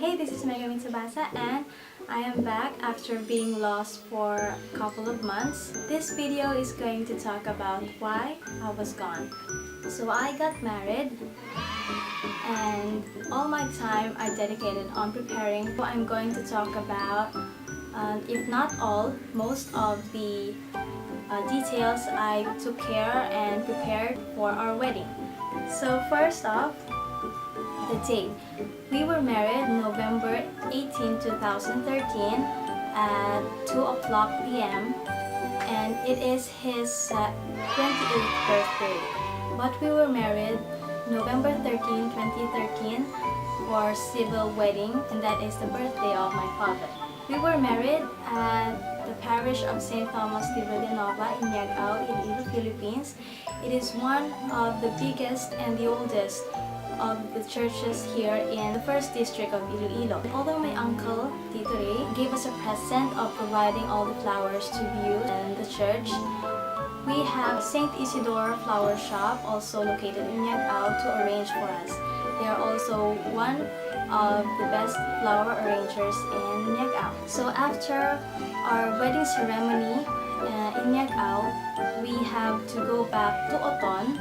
Hey, this is Megami Tsubasa and I am back after being lost for a couple of months. This video is going to talk about why I was gone. So I got married and all my time I dedicated on preparing. So I'm going to talk about, if not all, most of the details I took care and prepared for our wedding. So first off, the date. We were married November 18, 2013 at 2 o'clock p.m. and it is his 28th birthday. But we were married November 13, 2013 for civil wedding, and that is the birthday of my father. We were married at the parish of St. Thomas de Villanova in Yagao, Iloilo, Philippines. It is one of the biggest and the oldest of the churches here in the first district of Iloilo. Although my uncle, Tito Ray, gave us a present of providing all the flowers to be used in the church, we have St. Isidore Flower Shop, also located in Yagao, to arrange for us. They are also one of the best flower arrangers in Yagao. So after our wedding ceremony in Yagao, we have to go back to Oton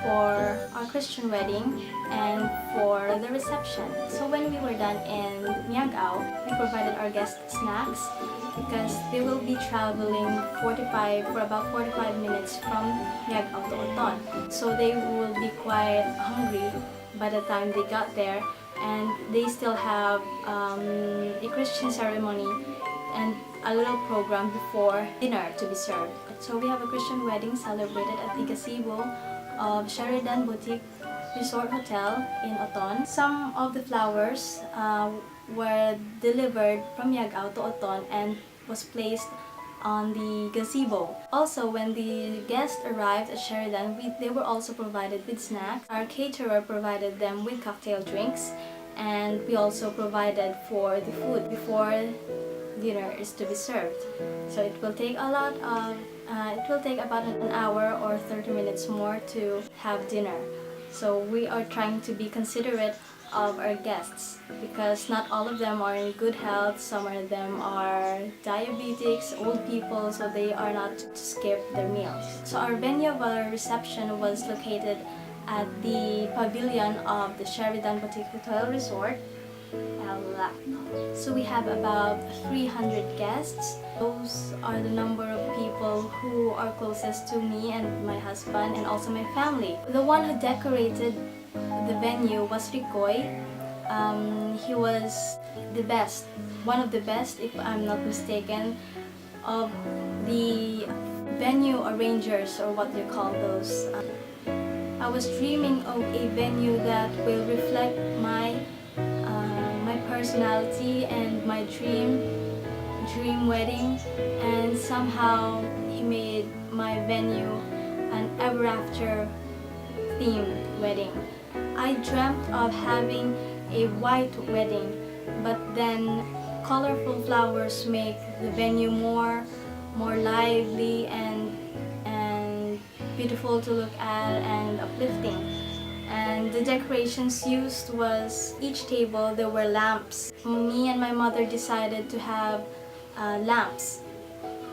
for our Christian wedding and for the reception. So when we were done in Yagao, we provided our guests snacks because they will be traveling for about 45 minutes from Yagao to Oton. So they will be quite hungry by the time they got there, and they still have a Christian ceremony and a little program before dinner to be served. So we have a Christian wedding celebrated at the gazebo of Sheridan Boutique Resort Hotel in Oton. Some of the flowers were delivered from Yagao to Oton and was placed on the gazebo. Also, when the guests arrived at Sheridan, they were also provided with snacks. Our caterer provided them with cocktail drinks, and we also provided for the food before dinner is to be served. So it will take about an hour or 30 minutes more to have dinner. So we are trying to be considerate of our guests because not all of them are in good health. Some of them are diabetics, old people, so they are not to skip their meals. So our venue of our reception was located at the pavilion of the Sheridan Boutique Hotel Resort. So we have about 300 guests. Those are the number of people who are closest to me and my husband and also my family. The one who decorated the venue was Ricoy. He was the best, one of the best if I'm not mistaken, of the venue arrangers, or what you call those. I was dreaming of a venue that will reflect my personality and my dream wedding, and somehow he made my venue an ever after themed wedding. I dreamt of having a white wedding, but then colorful flowers make the venue more lively and beautiful to look at and uplifting. And the decorations used was, each table there were lamps. Me and my mother decided to have lamps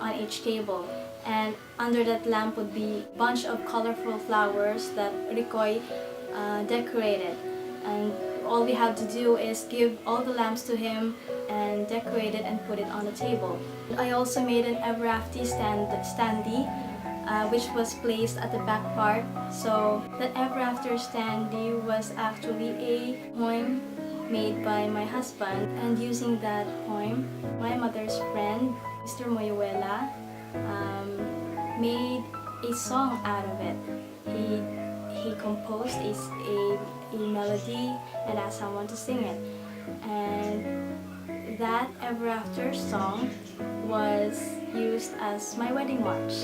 on each table, and under that lamp would be a bunch of colorful flowers that Ricoy decorated. And all we have to do is give all the lamps to him and decorate it and put it on the table. I also made an ever after standee, which was placed at the back part. So that ever after standee was actually a poem made by my husband, and using that poem, my mother's friend, Mr. Moyuela, made a song out of it. He composed a melody and asked someone to sing it, and that ever after song was used as my wedding march.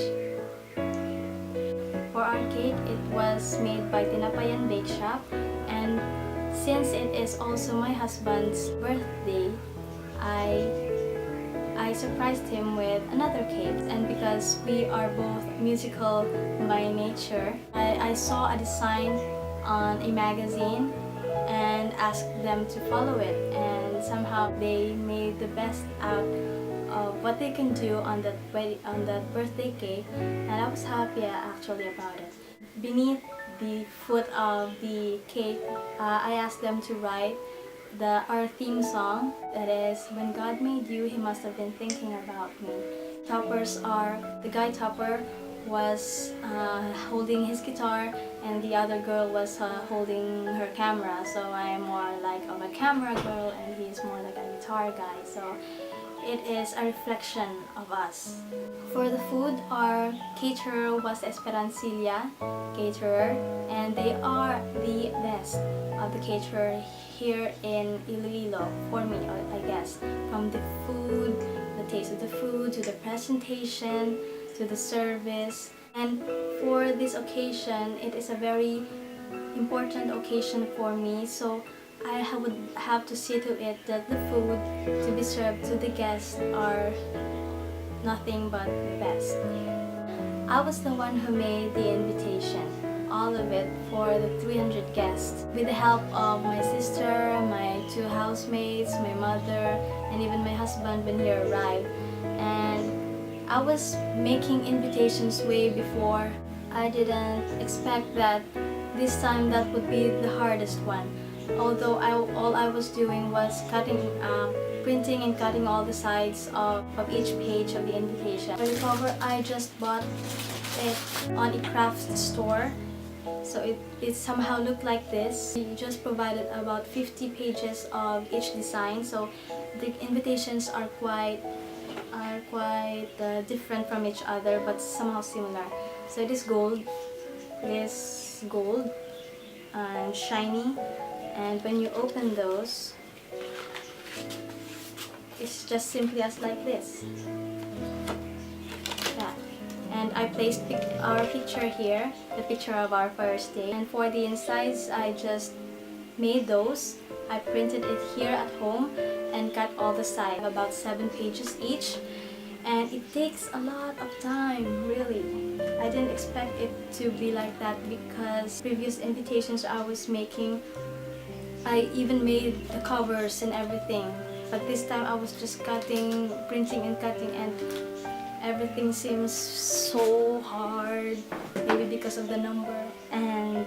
For our cake, it was made by Tinapayan Bake Shop, and since it is also my husband's birthday, I surprised him with another cake. And because we are both musical by nature, I saw a design on a magazine and asked them to follow it, and somehow they made the best out of what they can do on that birthday cake, and I was happy actually about it. Beneath the foot of the cake, I asked them to write our theme song, that is, "When God made you, He must have been thinking about me." The guy topper was holding his guitar, and the other girl was holding her camera. So I am more like of a camera girl, and he is more like a guitar guy. So it is a reflection of us. For the food, our caterer was Esperancilla caterer, and they are the best of the caterer here in Iloilo for me, I guess. From the food, the taste of the food, to the presentation, to the service. And for this occasion, it is a very important occasion for me, so I would have to see to it that the food to be served to the guests are nothing but the best. I was the one who made the invitation, all of it, for the 300 guests, with the help of my sister, my 2 housemates, my mother, and even my husband when he arrived. And I was making invitations way before. I didn't expect that this time that would be the hardest one. Although all I was doing was printing and cutting all the sides of each page of the invitation. For the cover, I just bought it on a craft store. So it somehow looked like this. We just provided about 50 pages of each design, so the invitations are quite different from each other, but somehow similar. So it is gold and shiny, and when you open those, it's just simply as like this. Yeah. And I placed our picture here, the picture of our first day. And for the insides, I just made those. I printed it here at home and cut all the sides, about 7 pages each. And it takes a lot of time, really. I didn't expect it to be like that, because previous invitations I was making, I even made the covers and everything. But this time I was just printing and cutting, and everything seems so hard, maybe because of the number. And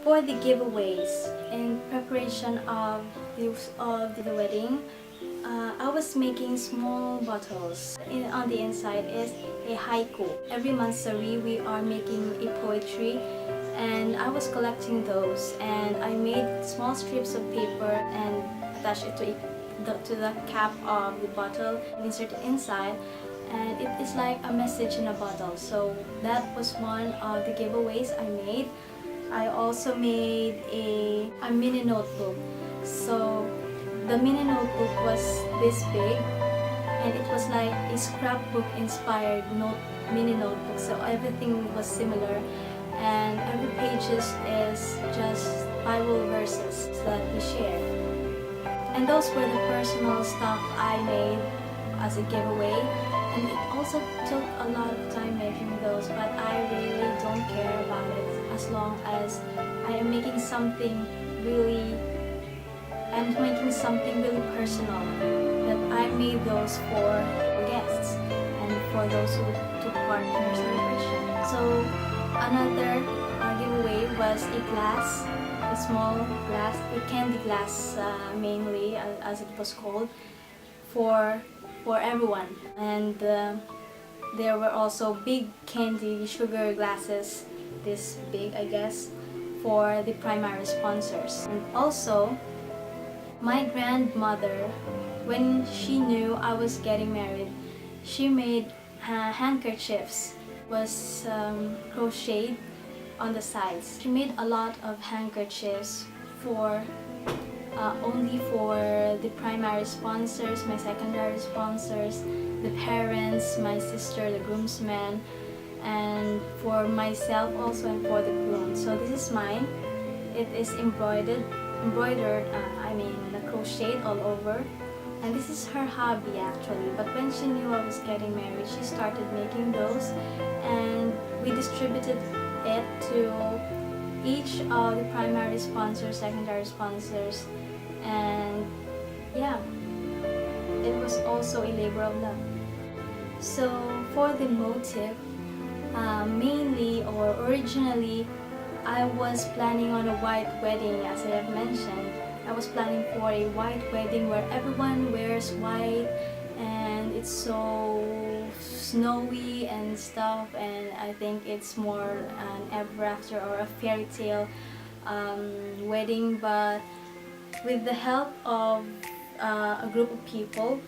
for the giveaways, in preparation of the wedding, I was making small bottles. On the inside is a haiku. Every monthsary we are making a poetry, and I was collecting those, and I made small strips of paper and attached it to the cap of the bottle and insert it inside, and it is like a message in a bottle. So that was one of the giveaways I made. I also made a mini notebook. So the mini notebook was this big, and it was like a scrapbook inspired mini notebook. So everything was similar, and every page is just Bible verses that we shared. And those were the personal stuff I made as a giveaway. And it also took a lot of time making those, but I really don't care about it as long as I am making something really personal, that I made those for guests and for those who took part in our celebration. So another giveaway was a glass, a small glass, a candy glass mainly, as it was called, for everyone. And there were also big candy sugar glasses, this big I guess, for the primary sponsors. And also, my grandmother, when she knew I was getting married, she made handkerchiefs, was crocheted on the sides. She made a lot of handkerchiefs for only for the primary sponsors, my secondary sponsors, the parents, my sister, the groomsmen, and for myself also, and for the groom. So this is mine. It is embroidered, crocheted all over. And this is her hobby actually. But when she knew I was getting married, she started making those, and we distributed it to each of the primary sponsors, secondary sponsors, and yeah, it was also a labor of love. So for the motif, mainly or originally, I was planning on a white wedding. As I have mentioned, I was planning for a white wedding where everyone wears white and it's so snowy and stuff, and I think it's more an ever after or a fairy tale wedding. But with the help of a group of people,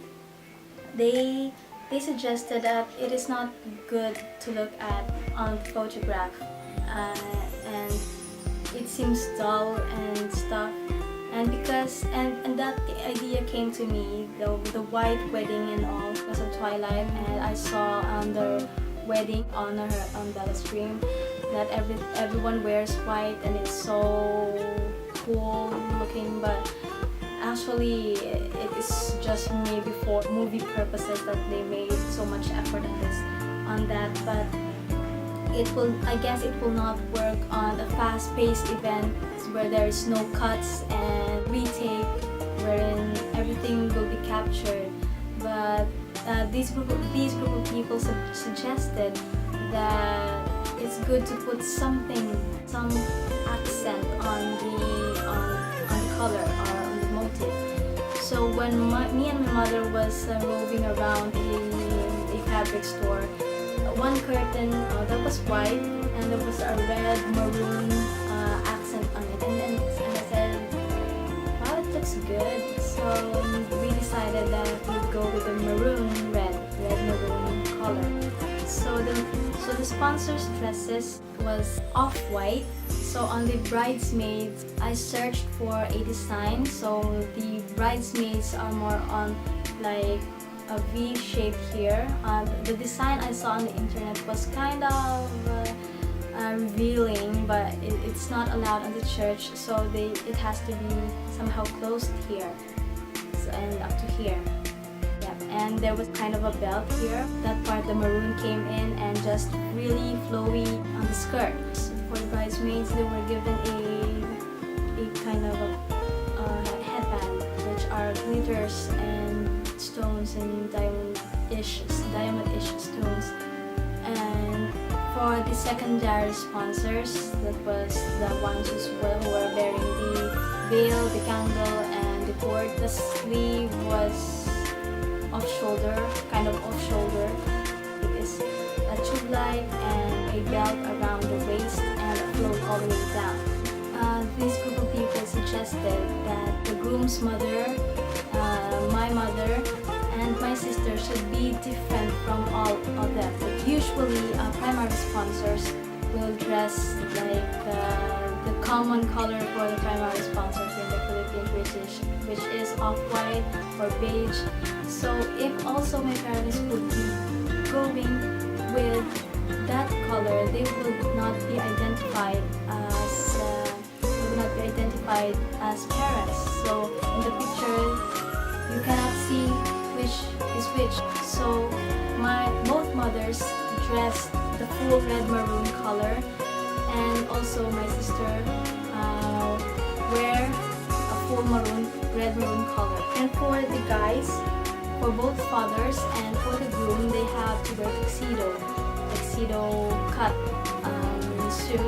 they suggested that it is not good to look at on photograph, and it seems dull and stuff. And because and that idea came to me, the white wedding and all, because of Twilight, and I saw on the wedding on the stream that everyone wears white and it's so cool looking, but actually it is just maybe for movie purposes that they made so much effort on that. But I guess it will not work on a fast-paced event where there is no cuts and retake, wherein everything will be captured. But these group of people suggested that it's good to put some accent on the color or on the motif. So when me and my mother was roving around a fabric store, one curtain that was white and there was a red maroon accent on it, and I said, wow, it looks good. So we decided that we'd go with the red maroon color. So the sponsor's dresses was off-white. So on the bridesmaids, I searched for a design. So the bridesmaids are more on like a V shape here. The design I saw on the internet was kind of revealing, but it's not allowed on the church, so it has to be somehow closed here, and up to here. Yeah, and there was kind of a belt here. That part, the maroon came in and just really flowy on the skirt. For the bridesmaids, they were given a kind of a headband, which are glitters and stones and diamond-ish stones. And for the secondary sponsors, that was the ones who were wearing the veil, the candle, and the cord. The sleeve was kind of off-shoulder. It is a tube-like and a belt around the waist and a float all the way down. This group of people suggested that the groom's mother, my mother, and my sister should be different from all of them. But usually, primary sponsors will dress like the common color for the primary sponsors in the Philippines, which is off-white or beige. So if also my parents would be going with that color, they would not be identified as parents. So in the picture, you cannot see which is which. So both mothers dressed the full red maroon color, and also my sister wear a full red maroon color. And for the guys, for both fathers and for the groom, they have to wear tuxedo cut suit,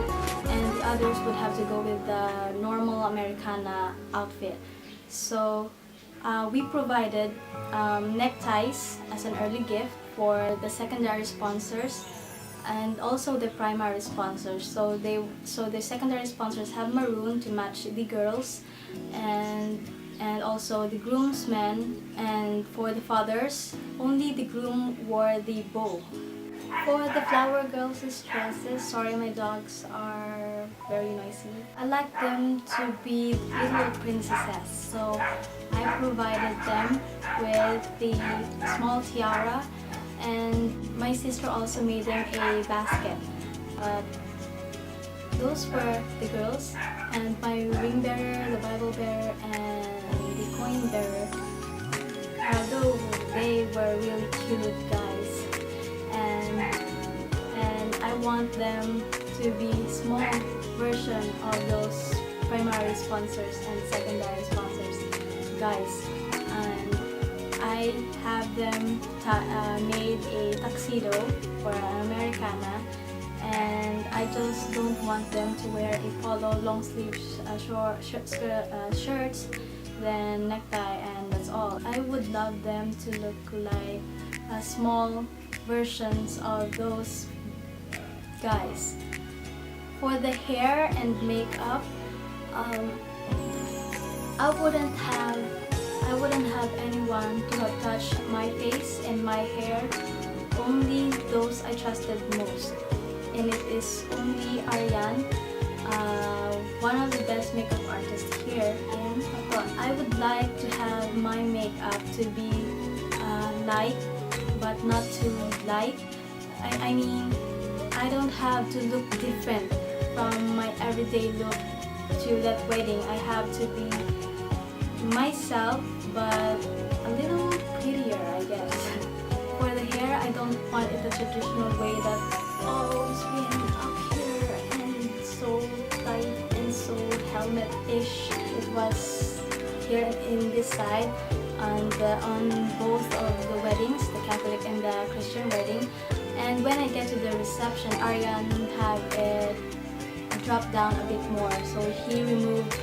and the others would have to go with the normal Americana outfit. So we provided neckties as an early gift for the secondary sponsors and also the primary sponsors. So the secondary sponsors have maroon to match the girls, and also the groomsmen. And for the fathers, only the groom wore the bow. For the flower girls' dresses, sorry, my dogs are very noisy. I like them to be little princesses, so I provided them with the small tiara, and my sister also made them a basket. Those were the girls, and my ring bearer, the Bible bearer, and the coin bearer. Although they were really cute guys, and I want them to be small version of those primary sponsors and secondary sponsors. guys, and I have them made a tuxedo for an Americana, and I just don't want them to wear a polo, long sleeves, shirts, then necktie, and that's all. I would love them to look like small versions of those guys. For the hair and makeup, I wouldn't have anyone to have touched my face and my hair, only those I trusted most. And it is only Ariane, one of the best makeup artists here in Hong. I would like to have my makeup to be light, but not too light. I mean, I don't have to look different from my everyday look to that wedding. I have to be myself, but a little prettier, I guess. For the hair, I don't want it the traditional way that always been up here and so tight and so helmet-ish. It was here in this side and on both of the weddings, the Catholic and the Christian wedding. And when I get to the reception, Ariane had it drop down a bit more, so he removed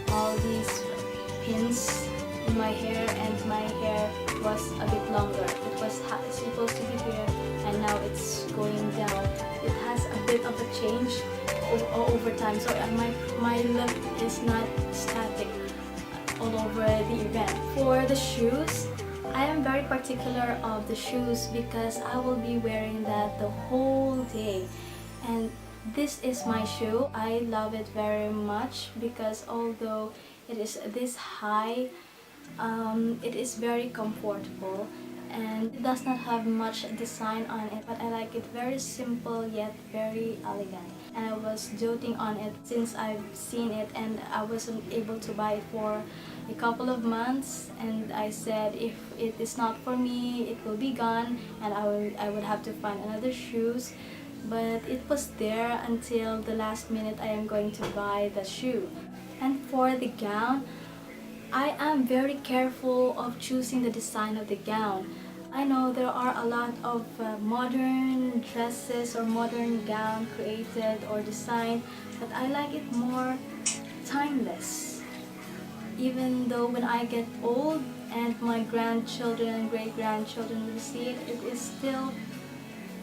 all these pins in my hair, and my hair was a bit longer. It was supposed to be here, and now it's going down. It has a bit of a change over time, so my look is not static all over the event. For the shoes, I am very particular of the shoes because I will be wearing that the whole day, and this is my shoe. I love it very much because although it is this high, it is very comfortable and it does not have much design on it, but I like it very simple yet very elegant. And I was doting on it since I've seen it, and I wasn't able to buy it for a couple of months, and I said if it is not for me, it will be gone and I would have to find another shoes. But it was there until the last minute I am going to buy the shoe. And for the gown, I am very careful of choosing the design of the gown. I know there are a lot of modern dresses or modern gown created or designed, but I like it more timeless. Even though when I get old and my grandchildren and great-grandchildren will see it, it is still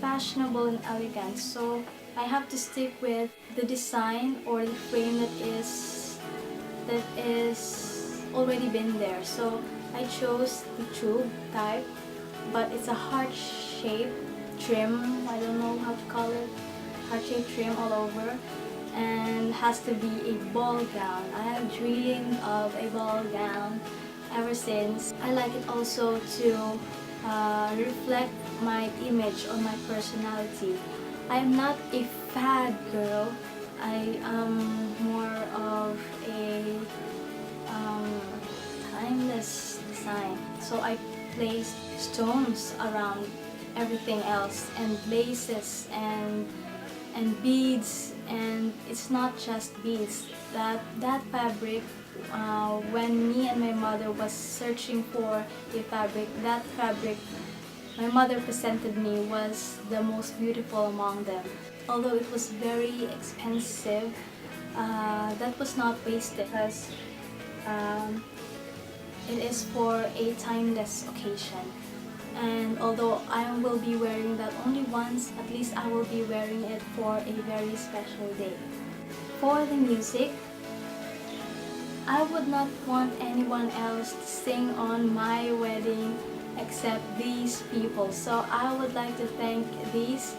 fashionable and elegant. So I have to stick with the design or the frame that is already been there. So I chose the tube type, but it's a heart-shaped trim. I don't know how to call it. Heart-shaped trim all over, and has to be a ball gown. I have dreamed of a ball gown ever since. I like it also to reflect my image or my personality. I am not a fad girl. I am more of a timeless design. So I placed stones around everything else, and laces and beads, and it's not just beads. That fabric, when me and my mother was searching for a fabric, that fabric my mother presented me was the most beautiful among them. Although it was very expensive, that was not wasted because it is for a timeless occasion. And although I will be wearing that only once, at least I will be wearing it for a very special day. For the music, I would not want anyone else to sing on my wedding except these people. So I would like to thank these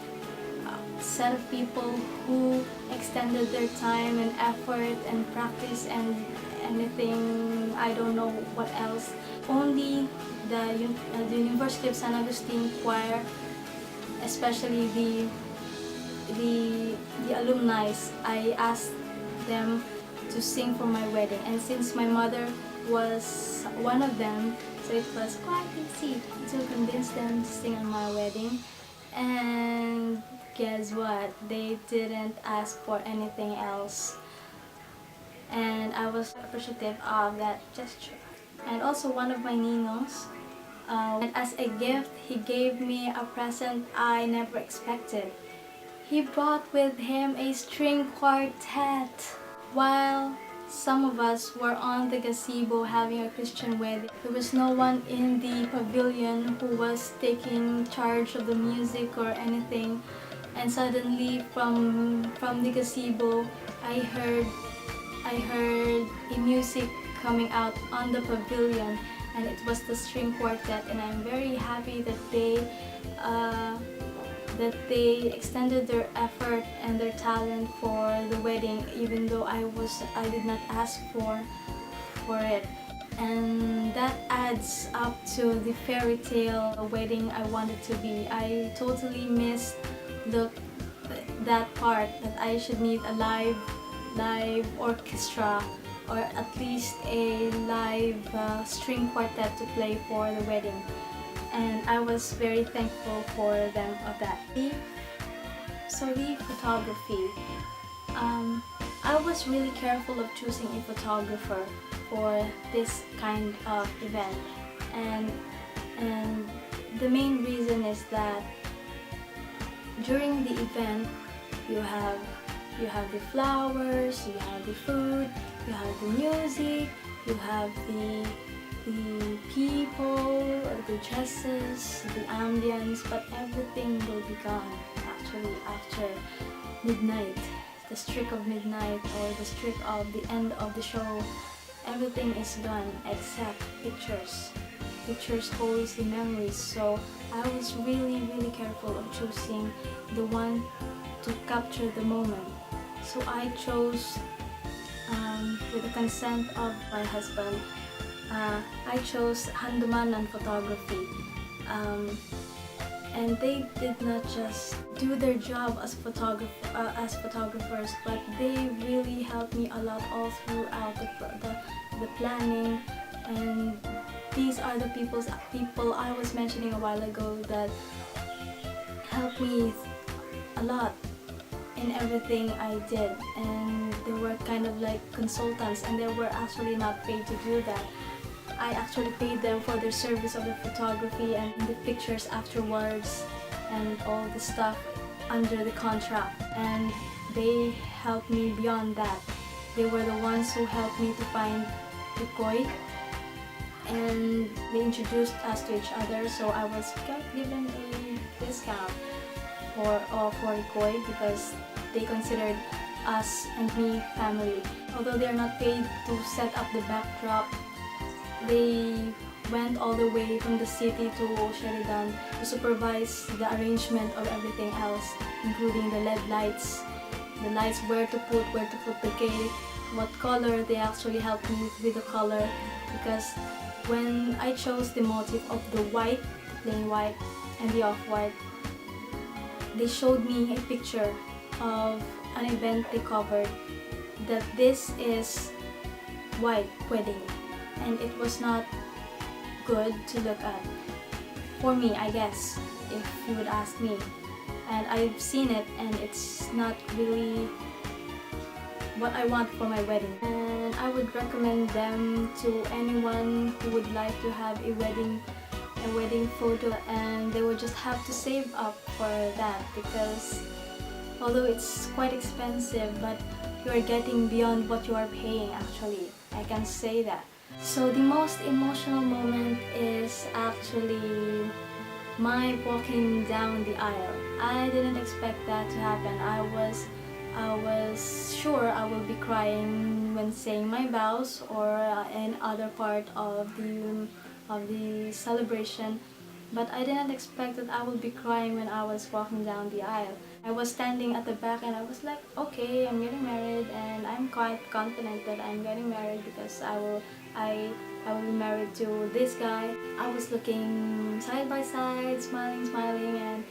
set of people who extended their time and effort and practice and anything, I don't know what else. Only the University of San Agustin choir, especially the alumni, I asked them to sing for my wedding, and since my mother was one of them, so it was quite easy to convince them to sing on my wedding. And guess what? They didn't ask for anything else, and I was appreciative of that gesture. and also one of my ninongs. And as a gift, he gave me a present I never expected. He brought with him a string quartet. While some of us were on the gazebo having a Christian wedding, there was no one in the pavilion who was taking charge of the music or anything. And suddenly from the gazebo, I heard a music coming out on the pavilion, and it was the string quartet. And I'm very happy that they extended their effort and their talent for the wedding, even though I did not ask for it. And that adds up to the fairy tale wedding I wanted to be. I totally missed that part, that I should need a live orchestra, or at least a live string quartet to play for the wedding. And I was very thankful for them of that. So the photography. I was really careful of choosing a photographer for this kind of event, and the main reason is that during the event you have the flowers, you have the food, you have the music, you have the people, the dresses, the ambience, but everything will be gone actually after midnight, the streak of midnight, or the streak of the end of the show. Everything is gone except pictures. Pictures holds the memories. So I was really careful of choosing the one to capture the moment. So I chose, with the consent of my husband, I chose Handumanan photography. And they did not just do their job as photographers, but they really helped me a lot all throughout the planning. And these are the people I was mentioning a while ago that helped me a lot in everything I did. And they were kind of like consultants, and they were actually not paid to do that. I actually paid them for their service of the photography and the pictures afterwards and all the stuff under the contract. And they helped me beyond that. They were the ones who helped me to find the koi, and they introduced us to each other. So I was given a discount for koi because they considered us and me family. Although they are not paid to set up the backdrop, they went all the way from the city to Sheridan to supervise the arrangement of everything else, including the LED lights, the lights, where to put the cake, what color. They actually helped me with the color, because when I chose the motif of the white, the plain white, and the off-white, they showed me a picture of an event they covered that this is white wedding, and it was not good to look at for me, I guess, if you would ask me. And I've seen it, and it's not really what I want for my wedding. And I would recommend them to anyone who would like to have a wedding photo, and they would just have to save up for that, because although it's quite expensive, but you are getting beyond what you are paying actually. I can say that. So the most emotional moment is actually my walking down the aisle. I didn't expect that to happen. I was sure I will be crying when saying my vows or in other part of the celebration, but I didn't expect that I would be crying when I was walking down the aisle. I was standing at the back, and I was like, okay, I'm getting married, and I'm quite confident that I'm getting married because I will be married to this guy. I was looking side by side, smiling, and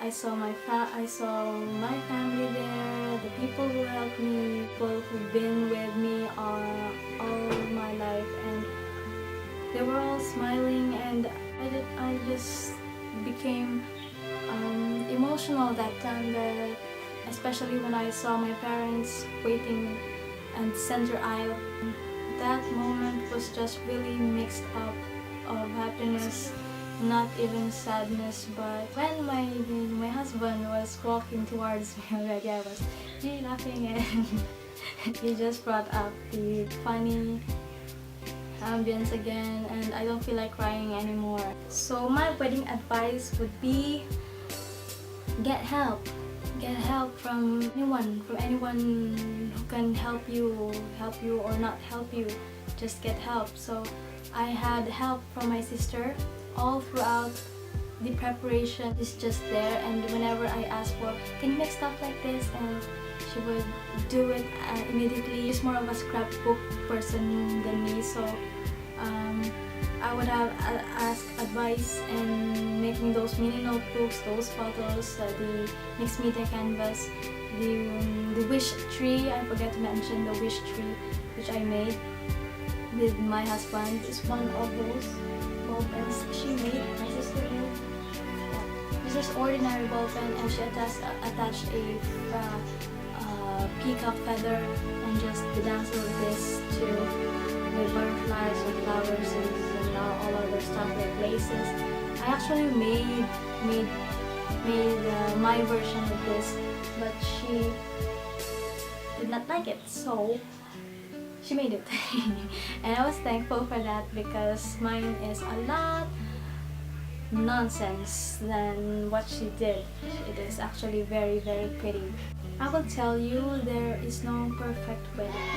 I saw my family there, the people who helped me, people who've been with me all my life, and they were all smiling, and I just became emotional that time, that especially when I saw my parents waiting at the center aisle. that moment was just really mixed up of happiness, not even sadness. But when my husband was walking towards me already, I was really laughing, and he just brought up the funny ambience again, and I don't feel like crying anymore. So my wedding advice would be get help. Get help from anyone who can help you or not help you. Just get help. So I had help from my sister all throughout the preparation. Is just there, and whenever I asked for, can you make stuff like this, and she would do it immediately. She's more of a scrapbook person than me, so I would have asked advice in making those mini notebooks, those photos, the mixed media canvas, the wish tree. I forgot to mention the wish tree, which I made with my husband. It's one of those ball pens she made, my sister made. This is ordinary ball pen, and she attached a peacock feather and just bedazzled this too, with butterflies, with flowers, and all other stuff like laces. I actually made my version of this, but she did not like it, so she made it. And I was thankful for that, because mine is a lot nonsense than what she did. It is actually very, very pretty. I will tell you, there is no perfect wedding.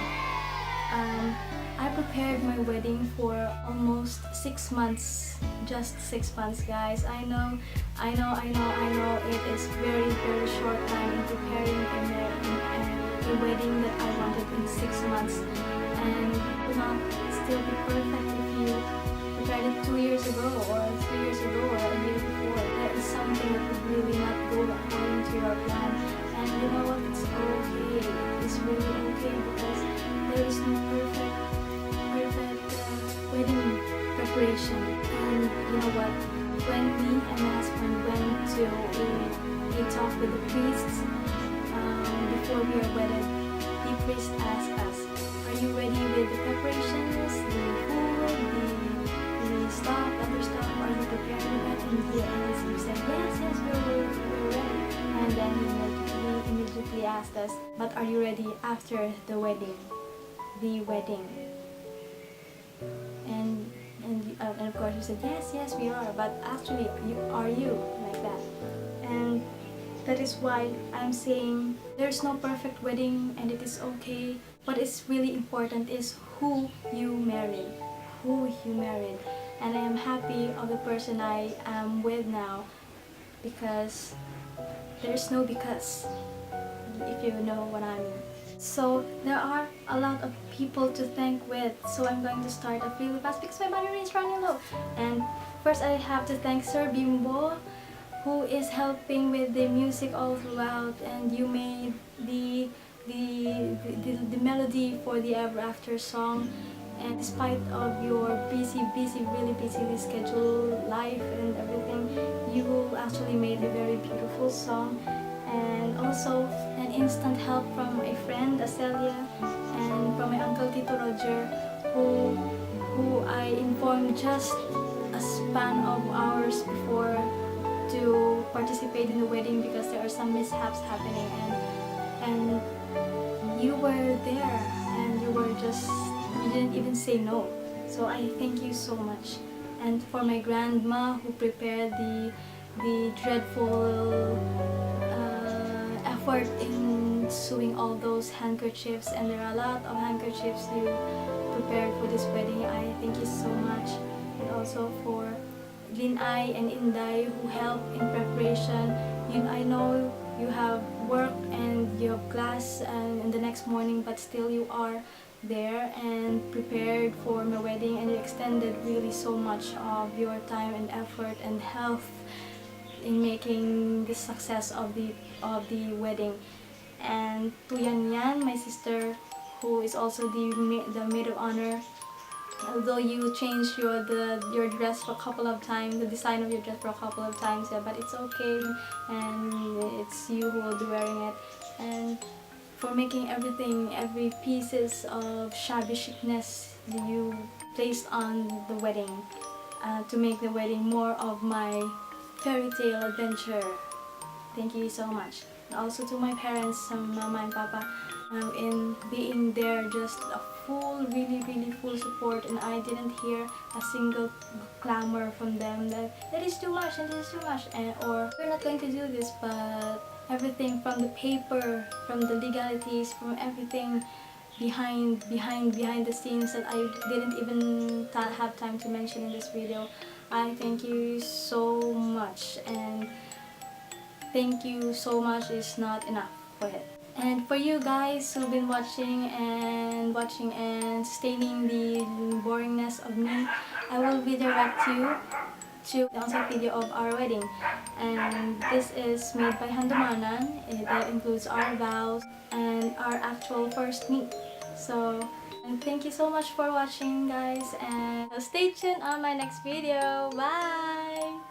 I prepared my wedding for almost 6 months. Just 6 months, guys. I know it is very, very short time in preparing a wedding that I wanted in 6 months, and it will not still be perfect if you prepared it 2 years ago or 3 years ago or a year before. There is something that would really not go according to your plan, and you know what? It's okay. It's really okay, because there is no perfect wedding preparation. And you know what? When me and my husband went to a talk with the priests before we are wedded, the priest asked us, "Are you ready with the preparations, the food, the stuff, other stuff? Are you prepared with that?" And we said, "Yes, we're ready." And then he immediately asked us, "But are you ready after the wedding?" The wedding. And of course we said, yes we are, but actually are you like that? And that is why I'm saying there's no perfect wedding, and it is okay. What is really important is who you married. And I am happy of the person I am with now, because there's no because, if you know what I mean. So there are a lot of people to thank with, so I'm going to start off really fast because my battery is running low. And first I have to thank Sir Bimbo, who is helping with the music all throughout, and you made the melody for the Ever After song. And despite of your really busy schedule, life and everything, you actually made a very beautiful song. And also an instant help from a friend, Acelia, and from my uncle Tito Roger, who I informed just a span of hours before to participate in the wedding, because there are some mishaps happening, and you were there, and you didn't even say no. So I thank you so much. And for my grandma, who prepared the dreadful effort in sewing all those handkerchiefs, and there are a lot of handkerchiefs you prepared for this wedding. I thank you so much. And also for Linay and Inday, who helped in preparation. I know you have work and you have class and in the next morning, but still you are there and prepared for my wedding, and you extended really so much of your time and effort and health in making the success of the wedding. And to Yan Yan, my sister, who is also the maid of honor, although you changed your dress for a couple of times, the design of your dress for a couple of times, yeah, but it's okay, and it's you who will be wearing it. And for making everything, every pieces of shabby chicness that you placed on the wedding, to make the wedding more of my fairy tale adventure. Thank you so much. And also to my parents, Mama and Papa, in being there, just a full, really full support, and I didn't hear a single clamor from them that is too much and this is too much, and or we're not going to do this. But everything from the paper, from the legalities, from everything behind the scenes that I didn't even have time to mention in this video, I thank you so much, and thank you so much is not enough for it. And for you guys who've been watching and sustaining the boringness of me, I will redirect you to the on-site video of our wedding. And this is made by Handumanan. That includes our vows and our actual first meet. So, and thank you so much for watching, guys, and stay tuned on my next video. Bye!